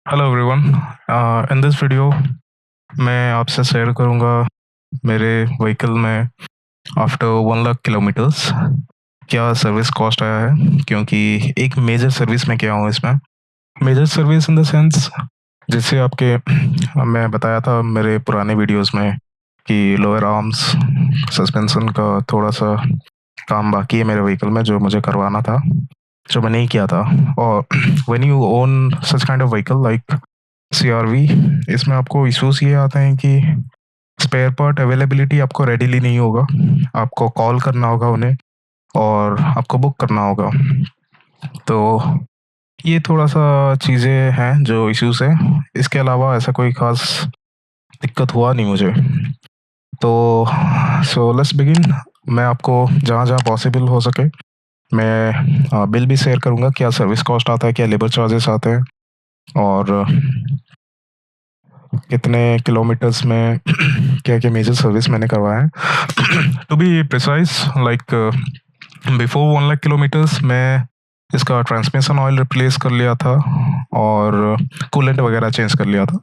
Hello everyone. In this video मैं आपसे share करूंगा मेरे व्हीकल में आफ्टर 1 लाख किलोमीटर्स क्या सर्विस कॉस्ट आया है, क्योंकि एक मेजर सर्विस में किया हूँ इसमें। Major service in the sense, जैसे आपके मैं बताया था मेरे पुराने वीडियोस में कि लोअर आर्म्स सस्पेंशन का थोड़ा सा काम बाकी है मेरे व्हीकल में, जो मुझे करवाना था, जो मैं नहीं किया था। और when you own such kind of vehicle like CR-V, इसमें आपको इश्यूज ये आते हैं कि स्पेयर पार्ट अवेलेबिलिटी आपको रेडीली नहीं होगा। आपको कॉल करना होगा उन्हें और आपको बुक करना होगा। तो ये थोड़ा-सा चीज़ें हैं जो इश्यूज़ हैं। इसके अलावा ऐसा कोई ख़ास दिक्कत हुआ नहीं मुझे। तो सो लेट्स बिगिन। मैं आपको जहाँ-जहाँ पॉसिबल हो सके मैं बिल भी शेयर करूँगा, क्या सर्विस कॉस्ट आता है, क्या लेबर चार्जेस आते हैं और कितने किलोमीटर्स में क्या-क्या मेजर सर्विस मैंने करवाया है। To be precise like before 1 lakh kilometres मैं इसका ट्रांसमिशन ऑयल रिप्लेस कर लिया था और कूलेंट वगैरह चेंज कर लिया था।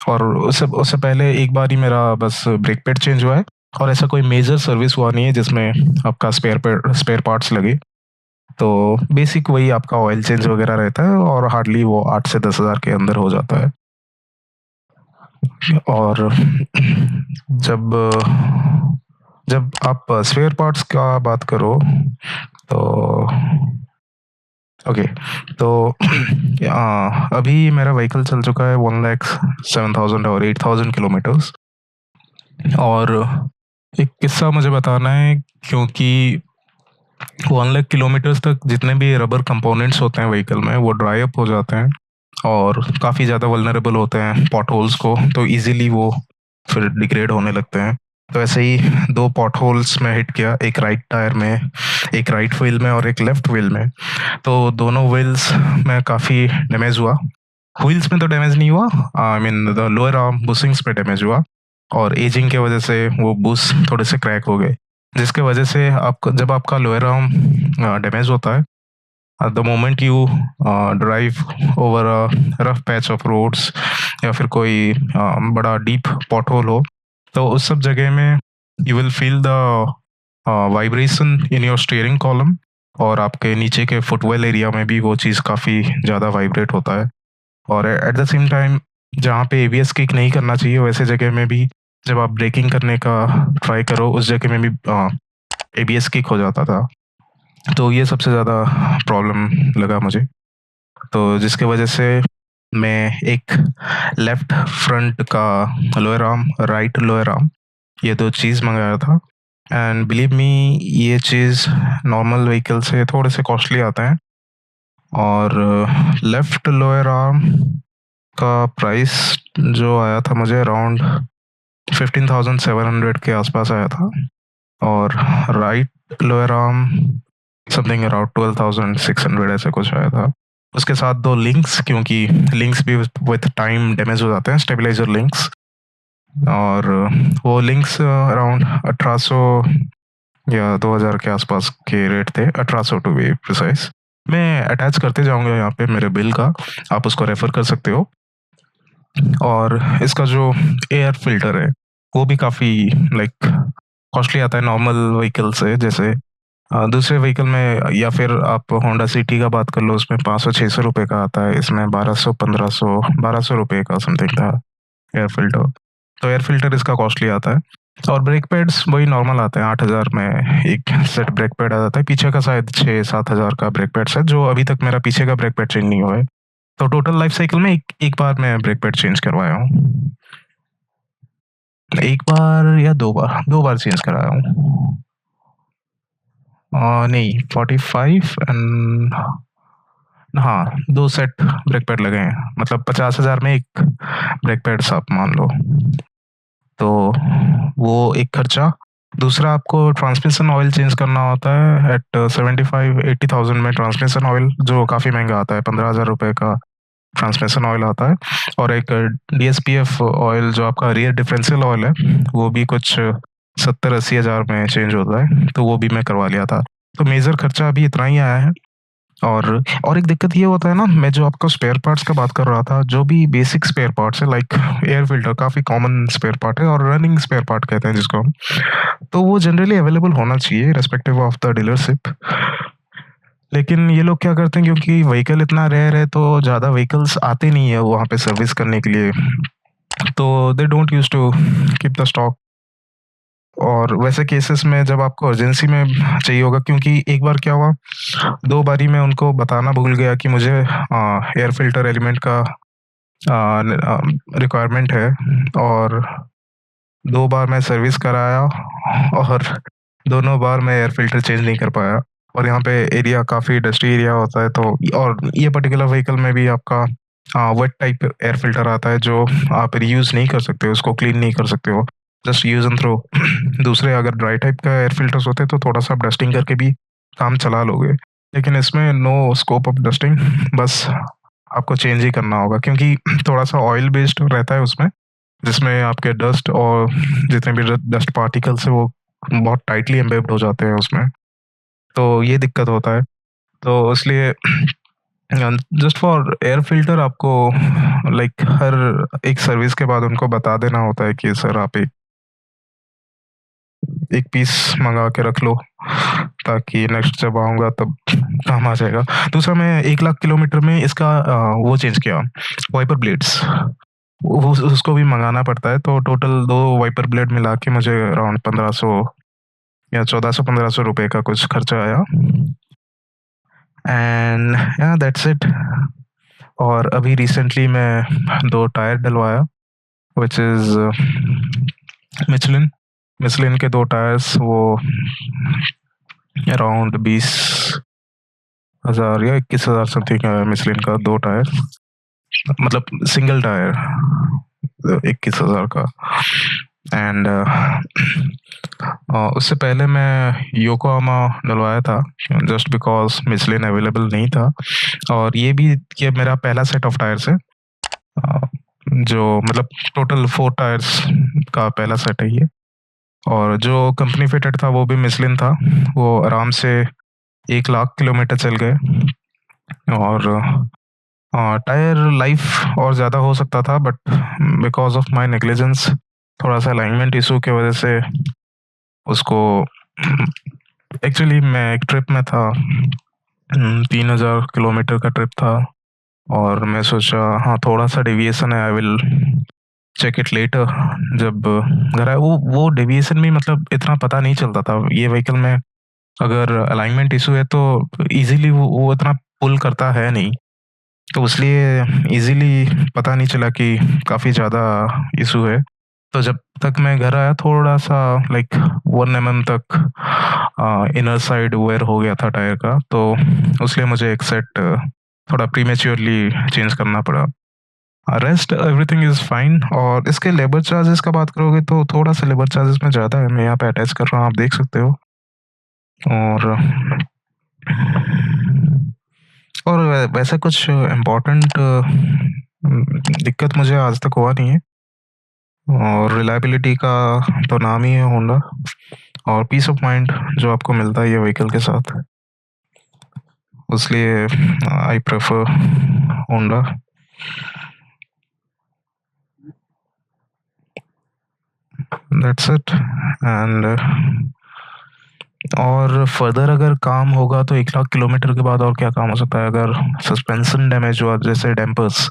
और उससे उससे पहले एक बार ही मेरा बस ब्रेक पैड चेंज हुआ है और ऐसा कोई मेजर सर्विस हुआ नहीं है जिसमें आपका स्पेयर पार्ट्स लगे। तो बेसिक वही आपका ऑयल चेंज वगैरह रहता है और हार्डली वो 8 से 10 हज़ार के अंदर हो जाता है। और जब जब आप स्पेयर पार्ट्स का बात करो तो ओके, तो अभी मेरा व्हीकल चल चुका है 1,07,000 और 8,000 किलोमीटर्स। और एक किस्सा मुझे बताना है, क्योंकि 1 लाख किलोमीटर्स तक जितने भी रबर कंपोनेंट्स होते हैं व्हीकल में वो ड्राई अप हो जाते हैं और काफ़ी ज़्यादा वल्नरेबल होते हैं पॉटहोल्स को, तो इजीली वो फिर डिग्रेड होने लगते हैं। तो ऐसे ही 2 पॉटहोल्स में हिट किया, एक राइट टायर में, एक राइट व्हील में और एक लेफ्ट व्हील में। तो दोनों व्हील्स में काफ़ी डैमेज हुआ। व्हील्स में तो डैमेज नहीं हुआ, I mean the lower arm bushings पे डैमेज हुआ और एजिंग की वजह से वो बुश थोड़े से क्रैक हो गए, जिसकी वजह से आपका जब आपका लोअर आर्म डैमेज होता है, the moment you drive over a rough patch of roads या फिर कोई बड़ा डीप पॉटहोल हो, तो उस सब जगह में you will feel the vibration in your steering column और आपके नीचे के फुटवेल एरिया में भी वो चीज़ काफ़ी ज़्यादा वाइब्रेट होता है। और एट द सेम टाइम जहाँ पे एबीएस किक नहीं करना चाहिए वैसे जगह में भी जब आप ब्रेकिंग करने का ट्राई करो उस जगह में भी एबीएस किक हो जाता था। तो ये सबसे ज़्यादा प्रॉब्लम लगा मुझे। तो जिसकी वजह से मैं एक लेफ्ट फ्रंट का lower arm, right lower arm, ये 2 चीज़ मँगाया था। एंड बिलीव मी, ये चीज़ नॉर्मल व्हीकल से थोड़े से कॉस्टली आते हैं। और लेफ्ट लोअर आर्म का प्राइस जो आया था मुझे अराउंड 15,700 के आसपास आया था और right lower arm something around 12,600 ऐसे कुछ आया था। उसके साथ 2 लिंक्स, क्योंकि लिंक्स भी विथ टाइम डैमेज हो जाते हैं, स्टेबलाइज़र लिंक्स, और वो लिंक्स अराउंड 1800 या 2000 के आसपास के रेट थे, 1800 टू बी प्रिसाइज़। मैं अटैच करते जाऊँगा यहाँ पे मेरे बिल का, आप उसको रेफ़र कर सकते हो। और इसका जो एयर फ़िल्टर है, वो भी काफ़ी लाइक कॉस्टली आता है नॉर्मल व्हीकल से। जैसे दूसरे व्हीकल में या फिर आप होंडा सिटी का बात कर लो, उसमें 500-600 रुपए का आता है, इसमें 1200-1500 1200 रुपए का समथिंग था एयर फ़िल्टर। तो एयर फ़िल्टर इसका कॉस्टली आता है। और ब्रेक पैड्स वही नॉर्मल आते हैं, 8,000 में एक सेट ब्रेक पैड आ जाता है। पीछे का शायद 6-7 हज़ार का ब्रेक पैड्स है, जो अभी तक मेरा पीछे का ब्रेक पैड चेंज नहीं हुआ है। तो टोटल लाइफ़ साइकिल में एक एक बार मैं ब्रेक पैड चेंज करवाया हूँ। 1 बार या 2 बार, 2 बार चेंज कराया हूँ। नहीं, 45 एंड हाँ, 2 सेट ब्रेक पैड लगे हैं, मतलब 50,000 में 1 ब्रेक पैड्स आप मान लो। तो वो एक खर्चा। दूसरा, आपको ट्रांसमिशन ऑयल चेंज करना होता है एट 75-80,000 में ट्रांसमिशन ऑयल, जो काफ़ी महँगा आता है, 15,000 रुपए का ट्रांसमिशन ऑयल आता है। और एक डीएसपीएफ ऑयल जो आपका रियर डिफरेंशियल ऑयल है, वो भी कुछ 70-80 हज़ार में चेंज होता है, तो वो भी मैं करवा लिया था। तो मेजर खर्चा अभी इतना ही आया है। और एक दिक्कत ये होता है ना, मैं जो आपको स्पेयर पार्ट्स का बात कर रहा था, जो भी बेसिक स्पेयर पार्ट्स है लाइक एयर फ़िल्टर काफ़ी कॉमन स्पेयर पार्ट है और रनिंग स्पेयर पार्ट कहते हैं जिसको हम। तो वो जनरली अवेलेबल होना चाहिए रिस्पेक्टिव ऑफ द डीलरशिप। लेकिन ये लोग क्या करते हैं, क्योंकि व्हीकल इतना रेयर है तो ज़्यादा व्हीकल्स आते नहीं है वहाँ पे सर्विस करने के लिए। तो they don't use to keep the stock. और वैसे केसेस में जब आपको अर्जेंसी में चाहिए होगा, क्योंकि एक बार क्या हुआ, 2 बारी मैं उनको बताना भूल गया कि मुझे एयर फ़िल्टर एलिमेंट का रिक्वायरमेंट है, और 2 बार मैं सर्विस कराया और दोनों बार मैं एयर फ़िल्टर चेंज नहीं कर पाया। और यहाँ पे एरिया काफ़ी डस्टी एरिया होता है, तो और ये पर्टिकुलर व्हीकल में भी आपका वेट टाइप एयर फ़िल्टर आता है जो आप रीयूज़ नहीं कर सकते हो, उसको क्लीन नहीं कर सकते हो, जस्ट यूज़ एंड थ्रो। दूसरे अगर ड्राई टाइप का एयर फ़िल्टर्स होते तो थोड़ा-सा आप डस्टिंग करके भी काम चला लोगे। लेकिन इसमें नो स्कोप ऑफ डस्टिंग, बस आपको चेंज ही करना होगा, क्योंकि थोड़ा-सा ऑयल बेस्ड रहता है उसमें, जिसमें आपके डस्ट और जितने भी डस्ट पार्टिकल्स हैं वो बहुत टाइटली एम्बेब्ड हो जाते हैं उसमें। तो ये दिक्कत होता है। तो इसलिए जस्ट फॉर एयर फ़िल्टर आपको लाइक हर एक सर्विस के बाद उनको बता देना होता है कि सर आप एक पीस मँगा के रख लो, ताकि नेक्स्ट जब आऊँगा तब काम आ जाएगा। दूसरा, मैं 1 लाख किलोमीटर में इसका वो चेंज किया, वाइपर ब्लेड्स। वो उसको भी मँगाना पड़ता है, तो टोटल 2 वाइपर ब्लेड मिला के मुझे अराउंड 1500 या 1400-1500 रुपए का कुछ खर्चा आया। एंड या दैट्स इट। और अभी रिसेंटली मैं 2 टायर डलवाया, व्हिच इज़ मिचेलिन। मिचेलिन के 2 टायर्स, वो अराउंड 20,000 या 21,000 समथिंग है मिचेलिन का 2 टायर। मतलब सिंगल टायर 21,000 का। एंड उससे पहले मैं योकोहामा डलवाया था, जस्ट बिकॉज़ मिचेलिन अवेलेबल नहीं था। और ये मेरा पहला सेट ऑफ टायर्स है, जो मतलब टोटल 4 टायर्स का पहला सेट है ये। और जो कंपनी फिटेड था वो भी मिचेलिन था, वो आराम से 1 लाख किलोमीटर चल गए। और टायर लाइफ और ज़्यादा हो सकता था, but because of my negligence, थोड़ा-सा अलाइनमेंट इश्यू की वजह से उसको एक्चुअली मैं एक ट्रिप में था, 3000 किलोमीटर का ट्रिप था, और मैं सोचा हाँ, थोड़ा-सा डेविएशन है, I will check it later. जब घर आया, वो डेविएशन भी मतलब इतना पता नहीं चलता था। ये व्हीकल में अगर अलाइनमेंट इश्यू है तो ईज़िली वो इतना पुल करता है नहीं। तो इसलिए ईज़िली पता नहीं चला कि काफ़ी ज़्यादा इश्यू है। तो जब तक मैं घर आया, थोड़ा-सा लाइक 1 एमएम तक इनर साइड वेयर हो गया था टायर का, तो इसलिए मुझे एक सेट थोड़ा प्रीमेच्योरली चेंज करना पड़ा। Rest everything is fine. और इसके लेबर चार्जेज़ का बात करोगे तो थोड़ा-सा लेबर चार्जेज़ में ज़्यादा है। मैं यहाँ पे अटैच कर रहा हूँ, आप देख सकते हो। और वैसे कुछ इम्पोर्टेंट दिक्कत मुझे आज तक हुआ नहीं है। और रिलायबिलिटी का तो नाम ही है होंडा, और पीस ऑफ माइंड जो आपको मिलता है ये व्हीकल के साथ, इसलिए I prefer Honda. That's it. And और फर्दर अगर काम होगा तो 1 लाख किलोमीटर के बाद और क्या काम हो सकता है? अगर सस्पेंशन डैमेज हुआ, जैसे डैम्पर्स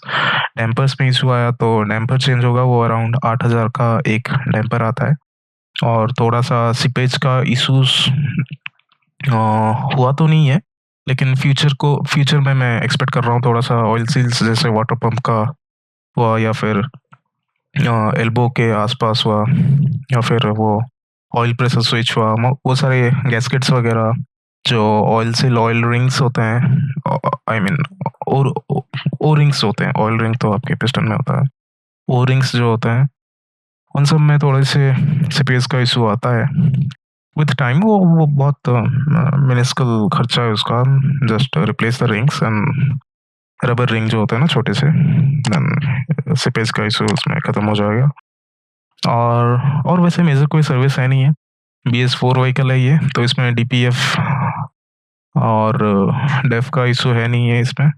डैम्पर्स में इश्यू आया, तो डैम्पर चेंज होगा, वो अराउंड 8,000 का एक डैम्पर आता है। और थोड़ा-सा सीपेज का इश्यूज़ हुआ तो नहीं है, लेकिन फ्यूचर में मैं एक्सपेक्ट कर रहा हूँ थोड़ा-सा ऑयल सील्स जैसे वाटर पंप का हुआ, या फिर एल्बो के आसपास हुआ, या फिर वो ऑयल प्रेशर स्विच हुआ, वो सारे गैस्केट्स वगैरह, जो ऑयल सील ऑयल रिंग्स होते हैं, आई मीन और ओ रिंग्स होते हैं। ऑयल रिंग तो आपके पिस्टन में होता है। ओ रिंग्स जो होते हैं, उन सब में थोड़े से स्पेस का इशू आता है। विथ टाइम वो बहुत मिनिस्कल खर्चा है उसका, just replace the rings and rubber ring जो होता है ना छोटे से, देन स्पेस का इशू उसमें खत्म हो जाएगा। और वैसे मेजर कोई सर्विस है नहीं है। BS4 व्हीकल है ये, तो इसमें DPF और डेफ का इशू है नहीं है इसमें।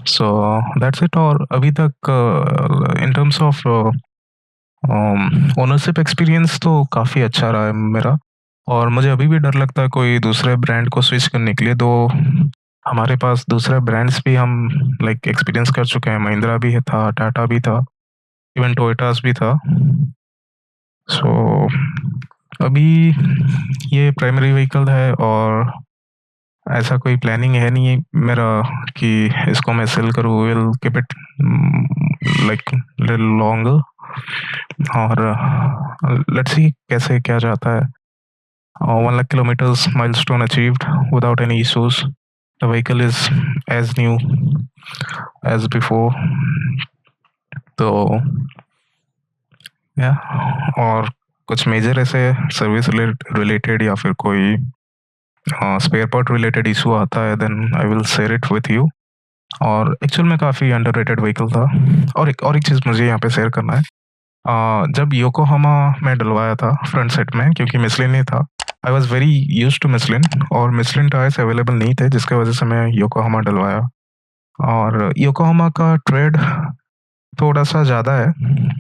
So that's it. और अभी तक in terms of ownership experience तो काफ़ी अच्छा रहा है मेरा। और मुझे अभी भी डर लगता है कोई दूसरे ब्रांड को स्विच करने के लिए, तो हमारे पास दूसरे ब्रांड्स भी हम लाइक एक्सपीरियंस कर चुके हैं। महिंद्रा भी था, टाटा भी था, इवन टोयोटास भी था। सो अभी ये प्राइमरी व्हीकल है और ऐसा कोई प्लानिंग है नहीं मेरा कि इसको मैं सेल करूँ। Will keep it like little longer और लेट्स सी कैसे क्या जाता है। 1 lakh kilometers milestone achieved without any issues. The vehicle is as new as before. तो या और कुछ मेजर ऐसे सर्विस रिलेटेड या फिर कोई स्पेयर पार्ट रिलेटेड इशू आता है then I will share it with you. और एक्चुअल में काफ़ी अंडररेटेड व्हीकल था। और एक चीज़ मुझे यहाँ पे शेयर करना है। जब योकोहामा में डलवाया था फ्रंट सेट में, क्योंकि मिशलिन नहीं था, I was very used to Michelin और मिशलिन टायर्स अवेलेबल नहीं थे, जिसकी वजह से मैं योकोहामा डलवाया। और योकोहामा का ट्रेड थोड़ा-सा ज़्यादा है,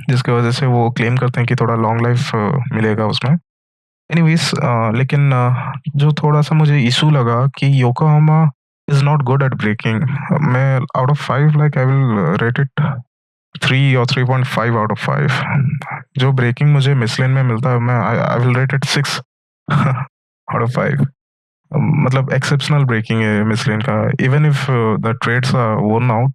जिसकी वजह से वो क्लेम करते हैं कि थोड़ा लॉन्ग लाइफ मिलेगा उसमें। एनीवेज़ लेकिन जो थोड़ा-सा मुझे इश्यू लगा कि Yokohama is not good at braking. मैं out of 5 like I will rate it 3 और 3.5 आउट ऑफ 5। जो ब्रेकिंग मुझे मिशलिन में मिलता है, मैं I I will rate it 6 out of 5। मतलब एक्सेप्शनल ब्रेकिंग है मिशलिन का। Even if the treads are worn out,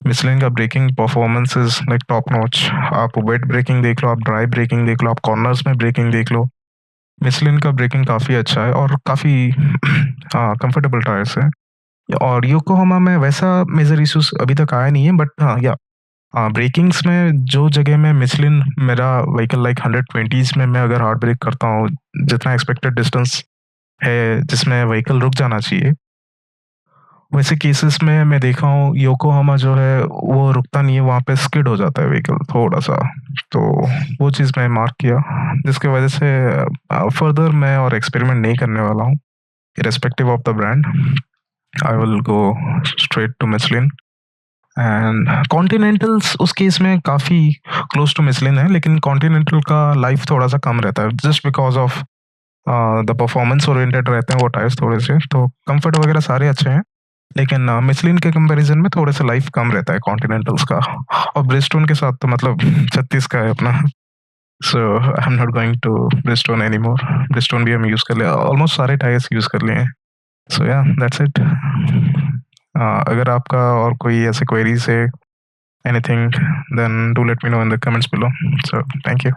Michelin का braking performance is like top notch. आप वेट ब्रेकिंग देख लो, आप ड्राई ब्रेकिंग देख लो, आप कॉर्नर्स में ब्रेकिंग देख लो। मिशलिन का ब्रेकिंग काफ़ी अच्छा है और काफ़ी कंफर्टेबल टायर्स हैं। और योकोहामा में वैसा मेजर इश्यूज़ अभी तक आया नहीं है, बट ब्रेकिंग्स में जो जगह में मिशलिन मेरा व्हीकल लाइक 120s में मैं अगर हार्ड ब्रेक करता हूँ, जितना एक्सपेक्टेड डिस्टेंस है जिसमें व्हीकल रुक जाना चाहिए, वैसे केसेस में मैं देखा हूँ योकोहामा जो है वो रुकता नहीं है, वहाँ पे स्किड हो जाता है व्हीकल थोड़ा-सा। तो वो चीज़ मैं मार्क किया, जिसकी वजह से फर्दर मैं और एक्सपेरिमेंट नहीं करने वाला हूँ। Irrespective of the brand, I will go straight to Michelin. And Continentals उस केस में काफ़ी क्लोज टू मिशलिन है, लेकिन कॉन्टिनेंटल का लाइफ थोड़ा-सा कम रहता है just because of the performance oriented रहते हैं वो टायर्स थोड़े से। तो कम्फर्ट वगैरह सारे अच्छे हैं, लेकिन मिशलिन के कंपैरिज़न में थोड़े से लाइफ कम रहता है कॉन्टिनेंटल्स का। और ब्रिजस्टोन के साथ तो मतलब 36 का है अपना। So I am not going to Bridgestone anymore. Bridgestone भी हम यूज़ कर लिया, ऑलमोस्ट सारे टायर्स यूज़ कर लिए हैं। सो या दैट्स इट। अगर आपका और कोई ऐसे क्वेरीज़ है anything, then do let me know in the comments below. So thank you.